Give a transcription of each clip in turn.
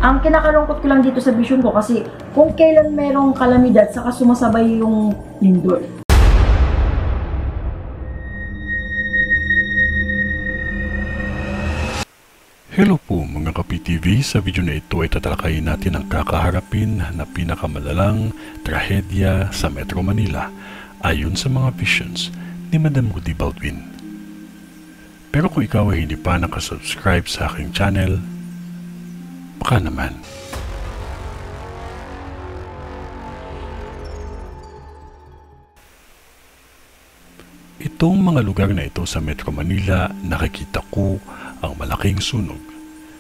Ang kinakalungkot ko lang dito sa vision ko kasi kung kailan merong kalamidad saka sumasabay yung lindol. Hello po mga Kapi-TV, sa video na ito ay tatalakayin natin ang kakaharapin na pinakamalalang trahedya sa Metro Manila ayon sa mga visions ni Madam Rudy Baldwin. Pero kung ikaw ay hindi pa nakasubscribe sa aking channel, baka naman. Itong mga lugar na ito sa Metro Manila, nakikita ko ang malaking sunog.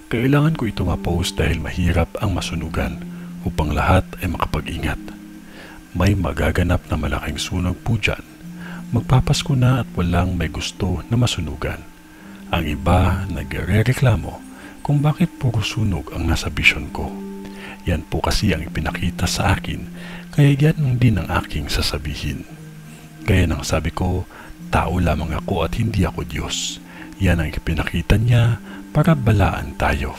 Kailangan ko ito ma-post dahil mahirap ang masunugan upang lahat ay makapag-ingat. May magaganap na malaking sunog po dyan. Magpapasko na at walang may gusto na masunugan. Ang iba nagre-reklamo kung bakit puro sunog ang nasa vision ko. Yan po kasi ang ipinakita sa akin, kaya yan din ang aking sasabihin. Kaya nang sabi ko, tao lamang ako at hindi ako Diyos. Yan ang ipinakita niya para balaan tayo.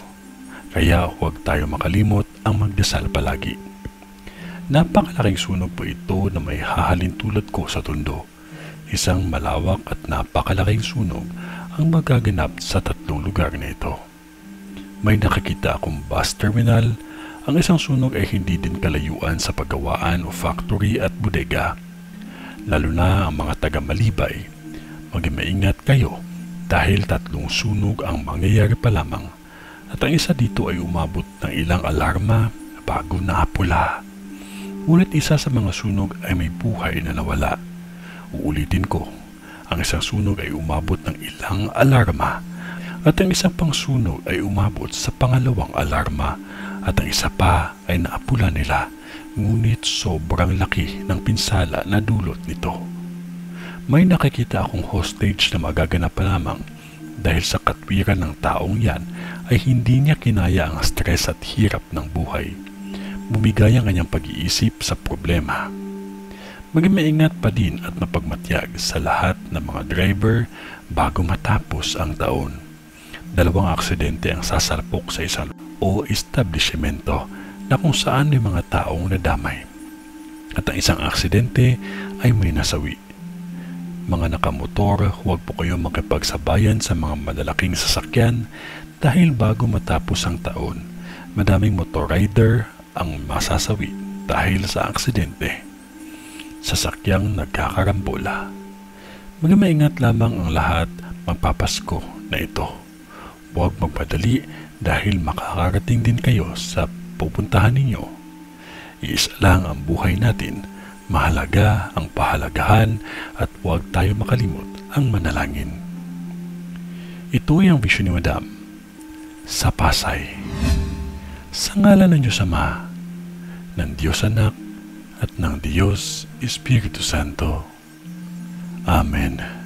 Kaya huwag tayo makalimot ang magdasal palagi. Napakalaking sunog po ito na may hahalin tulad ko sa Tondo. Isang malawak at napakalaking sunog ang magaganap sa tatlong lugar na ito. May nakikita akong bus terminal. Ang isang sunog ay hindi din kalayuan sa paggawaan o factory at bodega. Lalo na ang mga taga-Malibay. Maging maingat kayo dahil tatlong sunog ang mangyayari pa lamang at ang isa dito ay umabot ng ilang alarma bago naapula. Ngunit isa sa mga sunog ay may buhay na nawala. Uulitin ko, ang isang sunog ay umabot ng ilang alarma at ang isang pang sunog ay umabot sa pangalawang alarma at ang isa pa ay naapula nila, ngunit sobrang laki ng pinsala na dulot nito. May nakikita akong hostage na magaganap pa lamang dahil sa katwiran ng taong yan ay hindi niya kinaya ang stress at hirap ng buhay. Bumigay ang kanyang pag-iisip sa problema. Maging maingat pa din at mapagmatyag sa lahat ng mga driver bago matapos ang taon. 2 aksidente ang sasalpok sa isang o establishmento na kung saan may mga taong nadamay. At ang isang aksidente ay may nasawi. Mga nakamotor, huwag po kayong makipagsabayan sa mga malalaking sasakyan dahil bago matapos ang taon, madaming motor rider ang masasawi dahil sa aksidente. Sasakyang nagkakarambola. Maging maingat lamang ang lahat magpapasko na ito. Huwag magpadali dahil makakarating din kayo sa pupuntahan ninyo. Iisa lang ang buhay natin. Mahalaga ang pahalagahan at huwag tayo makalimot ang manalangin. Ito ay ang vision ni Madam sa Pasay. Sa ngalan ng Diyos Ama, ng Diyos Anak, at ng Diyos Espiritu Santo. Amen.